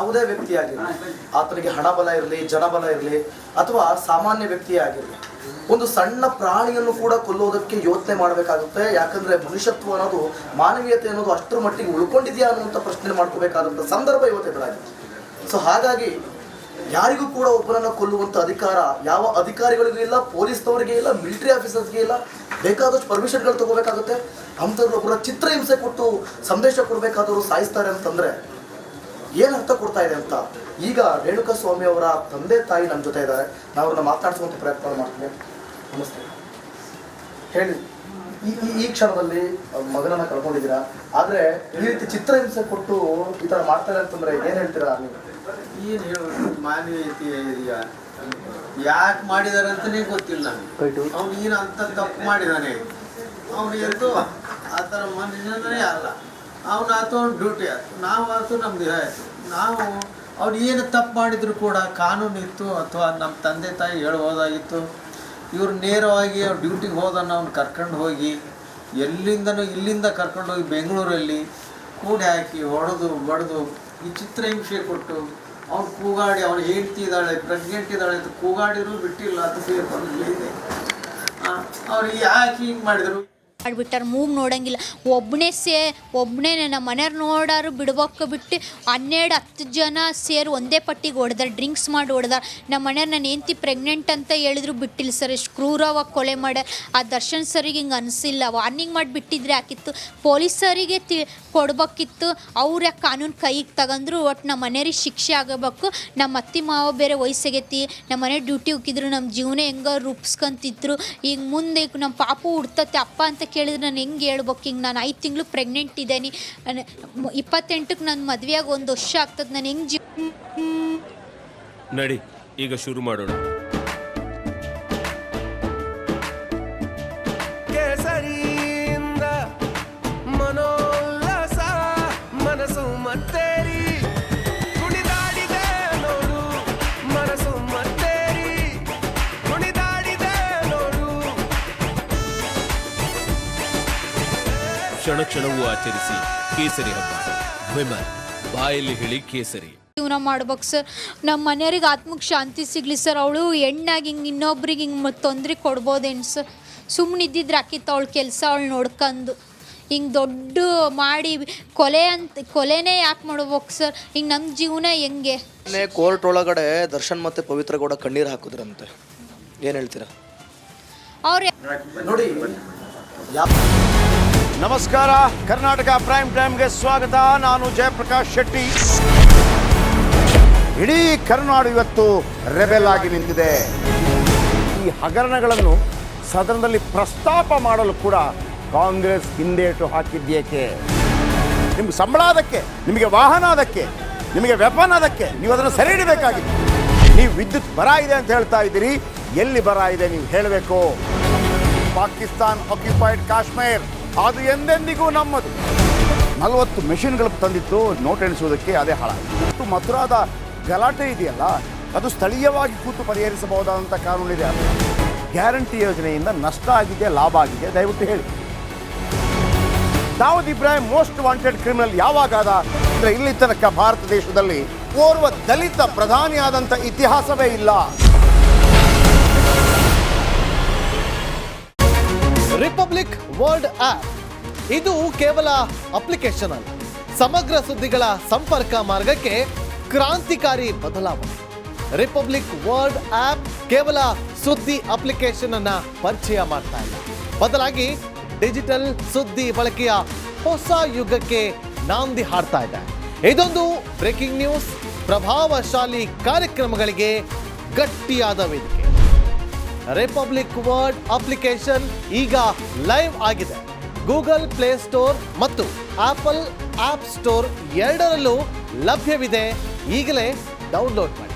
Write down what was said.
ಯಾವುದೇ ವ್ಯಕ್ತಿ ಆಗಿರಲಿ, ಆತನಿಗೆ ಹಣಬಲ ಇರಲಿ, ಜನಬಲ ಇರಲಿ, ಅಥವಾ ಸಾಮಾನ್ಯ ವ್ಯಕ್ತಿಯೇ ಆಗಿರಲಿ, ಒಂದು ಸಣ್ಣ ಪ್ರಾಣಿಯನ್ನು ಕೂಡ ಕೊಲ್ಲೋದಕ್ಕೆ ಯೋಚನೆ ಮಾಡಬೇಕಾಗುತ್ತೆ. ಯಾಕಂದ್ರೆ ಮನುಷ್ಯತ್ವ ಅನ್ನೋದು, ಮಾನವೀಯತೆ ಅನ್ನೋದು ಅಷ್ಟರ ಮಟ್ಟಿಗೆ ಉಳ್ಕೊಂಡಿದೆಯಾ ಅನ್ನುವಂಥ ಪ್ರಶ್ನೆ ಮಾಡ್ಕೋಬೇಕಾದಂಥ ಸಂದರ್ಭ ಇವತ್ತು ಎದುರಾಗಿದೆ. ಸೊ ಹಾಗಾಗಿ ಯಾರಿಗೂ ಕೂಡ ಒಬ್ಬರನ್ನು ಕೊಲ್ಲುವಂಥ ಅಧಿಕಾರ ಯಾವ ಅಧಿಕಾರಿಗಳಿಗೂ ಇಲ್ಲ, ಪೊಲೀಸ್ನವರಿಗೆ ಇಲ್ಲ, ಮಿಲಿಟರಿ ಆಫೀಸರ್ಸ್ಗೆ ಇಲ್ಲ. ಬೇಕಾದಷ್ಟು ಪರ್ಮಿಷನ್ಗಳು ತಗೋಬೇಕಾಗುತ್ತೆ. ಅಂಥವ್ರು ಒಬ್ಬರ ಚಿತ್ರಹಿಂಸೆ ಕೊಟ್ಟು ಸಂದೇಶ ಕೊಡಬೇಕಾದವರು ಸಾಯಿಸ್ತಾರೆ ಅಂತಂದರೆ ಏನು ಅರ್ಥ ಕೊಡ್ತಾ ಇದೆ ಅಂತ ಈಗ ರೇಣುಕಾ ಸ್ವಾಮಿ ಅವರ ತಂದೆ ತಾಯಿ ನಮ್ಮ ಜೊತೆ ಇದ್ದಾರೆ. ನಾವು ಅವ್ರನ್ನ ಮಾತನಾಡಿಸುವಂಥ ಪ್ರಯತ್ನ ಮಾಡ್ತೀವಿ. ನಮಸ್ತೆ. ಹೇಳಿ, ಈ ಕ್ಷಣದಲ್ಲಿ ಮಗನನ್ನು ಕಳ್ಕೊಂಡಿದ್ದೀರಾ, ಆದರೆ ಈ ರೀತಿ ಚಿತ್ರಹಿಂಸೆ ಕೊಟ್ಟು ಈ ಥರ ಮಾಡ್ತಾರೆ ಅಂತಂದರೆ ಏನು ಹೇಳ್ತೀರಾ ನೀವು? ಏನು ಹೇಳೋದು, ಮಾನವೀಯತೆ ಇದೆಯಾ? ಯಾಕೆ ಮಾಡಿದಾರೆ ಅಂತಲೇ ಗೊತ್ತಿಲ್ಲ ನನಗೆ. ಅವ್ನು ಏನು ಅಂತ ತಪ್ಪು ಮಾಡಿದಾನೆ, ಅವನು ಎದ್ದು ಆ ಥರ ಮನುಷ್ಯನೇ ಅಲ್ಲ. ಅವನು ಆತು ಅವ್ನು ಡ್ಯೂಟಿ ಆಯ್ತು, ನಾವು ಆಯ್ತು ನಮ್ದು ಆಯಿತು. ನಾವು ಅವ್ನು ಏನು ತಪ್ಪು ಮಾಡಿದ್ರು ಕೂಡ ಕಾನೂನು ಇತ್ತು, ಅಥವಾ ನಮ್ಮ ತಂದೆ ತಾಯಿ ಹೇಳ್ಬೋದಾಗಿತ್ತು. ಇವ್ರು ನೇರವಾಗಿ ಅವ್ರು ಡ್ಯೂಟಿಗೆ ಹೋದನ್ನು ಅವ್ನು ಕರ್ಕೊಂಡು ಹೋಗಿ ಇಲ್ಲಿಂದ ಕರ್ಕೊಂಡು ಹೋಗಿ ಬೆಂಗಳೂರಲ್ಲಿ ಕೂಡಿ ಹಾಕಿ ಹೊಡೆದು ಬಡ್ದು ಈ ಚಿತ್ರಹಿಂಸೆ ಕೊಟ್ಟು ಅವ್ನು ಕೂಗಾಡಿ, ಅವ್ನು ಹೇಳ್ತಿದ್ದಾಳೆ ಪ್ರೆಗ್ನೆಂಟ್ ಇದ್ದಾಳೆ ಅಂತ ಕೂಗಾಡಿದ್ರು ಬಿಟ್ಟಿಲ್ಲ. ಅದು ಸೇರ್ಕೊಂಡು ಇದೆ. ಅವ್ರು ಯಾಕೆ ಹಿಂಗೆ ಮಾಡಿದರು ಮಾಡಿಬಿಟ್ಟಾರೆ. ಮೂಗ್ ನೋಡಂಗಿಲ್ಲ, ಒಬ್ಬನೇ ನಮ್ಮ ಮನೆಯವ್ರು ನೋಡಾರು ಬಿಡ್ಬೇಕು ಬಿಟ್ಟು 12-10 ಜನ ಸೇರಿ ಒಂದೇ ಪಟ್ಟಿಗೆ ಹೊಡೆದಾರೆ, ಡ್ರಿಂಕ್ಸ್ ಮಾಡಿ ಹೊಡೆದಾರೆ. ನಮ್ಮ ಮನೆಯವ್ರು ನನ್ನ ಹೆಂಡ್ತಿ ಪ್ರೆಗ್ನೆಂಟ್ ಅಂತ ಹೇಳಿದ್ರು ಬಿಟ್ಟಿಲ್ಲ ಸರ್. ಎಷ್ಟು ಕ್ರೂರವಾಗಿ ಕೊಲೆ ಮಾಡ್ಯಾರ. ಆ ದರ್ಶನ್ ಸರಿಗೆ ಹಿಂಗೆ ಅನಿಸಿಲ್ಲ, ವಾರ್ನಿಂಗ್ ಮಾಡಿ ಬಿಟ್ಟಿದ್ರೆ ಹಾಕಿತ್ತು. ಪೊಲೀಸರಿಗೆ ಕೊಡ್ಬೇಕಿತ್ತು. ಅವ್ರು ಯಾಕೆ ಕಾನೂನು ಕೈಗೆ ತಗೊಂಡ್ರು. ಒಟ್ಟು ನಮ್ಮ ಮನೆಯವ್ರಿಗೆ ಶಿಕ್ಷೆ ಆಗಬೇಕು. ನಮ್ಮ ಅತ್ತಿ ಮಾವ ಬೇರೆ ವಯಸ್ಸಾಗೈತಿ, ನಮ್ಮ ಮನೆ ಡ್ಯೂಟಿ ಹೋಗಿದ್ರು, ನಮ್ಮ ಜೀವನ ಹೆಂಗೆ ರೂಪಿಸ್ಕೊಂತಿದ್ರು. ಈಗ ಮುಂದೆ ನಮ್ಮ ಪಾಪು ಹುಡ್ತತ್ತೆ ಅಪ್ಪ ಅಂತ ಕೇಳಿದ್ರೆ ನಾನು ಹೆಂಗೆ ಹೇಳ್ಬೇಕು? ಹಿಂಗೆ ನಾನು 5 ತಿಂಗಳು ಪ್ರೆಗ್ನೆಂಟ್ ಇದ್ದೇನೆ, 28ಕ್ಕೆ ನನ್ನ ಮದುವೆಯಾಗಿ 1 ವರ್ಷ ಆಗ್ತದೆ. ನಾನು ಹೆಂಗೆ ನಡಿ ಈಗ ಶುರು ಮಾಡೋಣ. ಕೇಸರಿಯಿಂದ ಮನೋಲ್ಲಾಸ ಮನಸ್ಸು ಮತ್ತೇರಿ ಕುಣಿದಾಡಿದೆ ನೋಡು, ಮನಸ್ಸು ಮತ್ತೇರಿ ಕುಣಿದಾಡಿದೆ ನೋಡು. ಕ್ಷಣ ಕ್ಷಣವೂ ಆಚರಿಸಿ ಕೇಸರಿ ಹಬ್ಬ. ವಿಮಲ್ ಬಾಯಲ್ಲಿ ಹೇಳಿ ಕೇಸರಿ. ಜೀವನ ಮಾಡ್ಬೇಕು ಸರ್. ನಮ್ಮ ಮನೆಯವ್ರಿಗೆ ಆತ್ಮಕ್ಕೆ ಶಾಂತಿ ಸಿಗಲಿ ಸರ್. ಅವಳು ಹೆಣ್ಣಾಗಿ ಹಿಂಗೆ ಇನ್ನೊಬ್ರಿಗೆ ಹಿಂಗೆ ತೊಂದರೆ ಕೊಡ್ಬೋದೇನು ಸರ್? ಸುಮ್ಮನೆ ಇದ್ದಿದ್ರೆ ಆಕಿತ್ತು ಅವಳ ಕೆಲಸ ಅವಳು ನೋಡ್ಕೊಂಡು. ಹಿಂಗೆ ದೊಡ್ಡ ಮಾಡಿ ಕೊಲೆನೇ ಯಾಕೆ ಮಾಡ್ಬೇಕು ಸರ್? ಹಿಂಗೆ ನಮ್ಮ ಜೀವನ ಹೆಂಗೆ? ಕೋರ್ಟ್ ಒಳಗಡೆ ದರ್ಶನ್ ಮತ್ತು ಪವಿತ್ರ ಗೌಡ ಕಣ್ಣೀರು ಹಾಕಿದ್ರಂತೆ, ಏನು ಹೇಳ್ತೀರಾ? ಅವ್ರು ನೋಡಿ, ನಮಸ್ಕಾರ, ಕರ್ನಾಟಕ ಪ್ರೈಮ್ ಟೈಮ್ಗೆ ಸ್ವಾಗತ. ನಾನು ಜಯಪ್ರಕಾಶ್ ಶೆಟ್ಟಿ. ಇಡೀ ಕರ್ನಾಡು ಇವತ್ತು ರೆಬೆಲ್ ಆಗಿ ನಿಂತಿದೆ. ಈ ಹಗರಣಗಳನ್ನು ಸದನದಲ್ಲಿ ಪ್ರಸ್ತಾಪ ಮಾಡಲು ಕೂಡ ಕಾಂಗ್ರೆಸ್ ಹಿಂದೇಟು ಹಾಕಿದ್ದೇಕೆ? ನಿಮ್ಗೆ ಸಂಬಳ ಅದಕ್ಕೆ, ನಿಮಗೆ ವಾಹನ ಅದಕ್ಕೆ, ನಿಮಗೆ ವೆಪನ್ ಅದಕ್ಕೆ, ನೀವು ಅದನ್ನು ಸೆರೆ ಹಿಡಿಬೇಕಾಗಿತ್ತು. ನೀವು ವಿದ್ಯುತ್ ಬರ ಇದೆ ಅಂತ ಹೇಳ್ತಾ ಇದ್ದೀರಿ, ಎಲ್ಲಿ ಬರ ಇದೆ ನೀವು ಹೇಳಬೇಕು. ಪಾಕಿಸ್ತಾನ್ ಆಕ್ಯುಪೈಡ್ ಕಾಶ್ಮೀರ್ ಅದು ಎಂದೆಂದಿಗೂ ನಮ್ಮದು. 40 ಮೆಷಿನ್ಗಳು ತಂದಿತ್ತು ನೋಟ್ ಎಣಿಸುವುದಕ್ಕೆ, ಅದೇ ಹಾಳಾಗಿದೆ. ಮಥುರಾದ ಗಲಾಟೆ ಇದೆಯಲ್ಲ, ಅದು ಸ್ಥಳೀಯವಾಗಿ ಕೂತು ಪರಿಹರಿಸಬಹುದಾದಂಥ ಕಾನೂನಿದೆ. ಗ್ಯಾರಂಟಿ ಯೋಜನೆಯಿಂದ ನಷ್ಟ ಆಗಿದೆ, ಲಾಭ ಆಗಿದೆ, ದಯವಿಟ್ಟು ಹೇಳಿ. Dawood Ibrahim most wanted criminal ಯಾವಾಗಾದ ಅಂದರೆ ಇಲ್ಲಿ ತನಕ ಭಾರತ ದೇಶದಲ್ಲಿ ಓರ್ವ ದಲಿತ ಪ್ರಧಾನಿಯಾದಂಥ ಇತಿಹಾಸವೇ ಇಲ್ಲ. ರಿಪಬ್ಲಿಕ್ ವರ್ಲ್ಡ್ ಆಪ್ ಇದು ಕೇವಲ ಅಪ್ಲಿಕೇಶನ್ ಅಲ್ಲ, ಸಮಗ್ರ ಸುದ್ದಿಗಳ ಸಂಪರ್ಕ ಮಾರ್ಗಕ್ಕೆ ಕ್ರಾಂತಿಕಾರಿ ಬದಲಾವಣೆ. ರಿಪಬ್ಲಿಕ್ ವರ್ಲ್ಡ್ ಆಪ್ ಕೇವಲ ಸುದ್ದಿ ಅಪ್ಲಿಕೇಶನ್ ಅನ್ನ ಪರಿಚಯ ಮಾಡ್ತಾ ಇಲ್ಲ, ಬದಲಾಗಿ ಡಿಜಿಟಲ್ ಸುದ್ದಿ ಬಳಕೆಯ ಹೊಸ ಯುಗಕ್ಕೆ ನಾಂದಿ ಹಾಡ್ತಾ ಇದೆ. ಇದೊಂದು ಬ್ರೇಕಿಂಗ್ ನ್ಯೂಸ್, ಪ್ರಭಾವಶಾಲಿ ಕಾರ್ಯಕ್ರಮಗಳಿಗೆ ಗಟ್ಟಿಯಾದ ವೇದಿಕೆ. ರಿಪಬ್ಲಿಕ್ ವರ್ಲ್ಡ್ ಅಪ್ಲಿಕೇಶನ್ ಈಗ ಲೈವ್ ಆಗಿದೆ. ಗೂಗಲ್ ಪ್ಲೇ ಸ್ಟೋರ್ ಮತ್ತು ಆಪಲ್ ಆಪ್ ಸ್ಟೋರ್ ಎರಡರಲ್ಲೂ ಲಭ್ಯವಿದೆ. ಈಗಲೇ ಡೌನ್ಲೋಡ್ ಮಾಡಿ.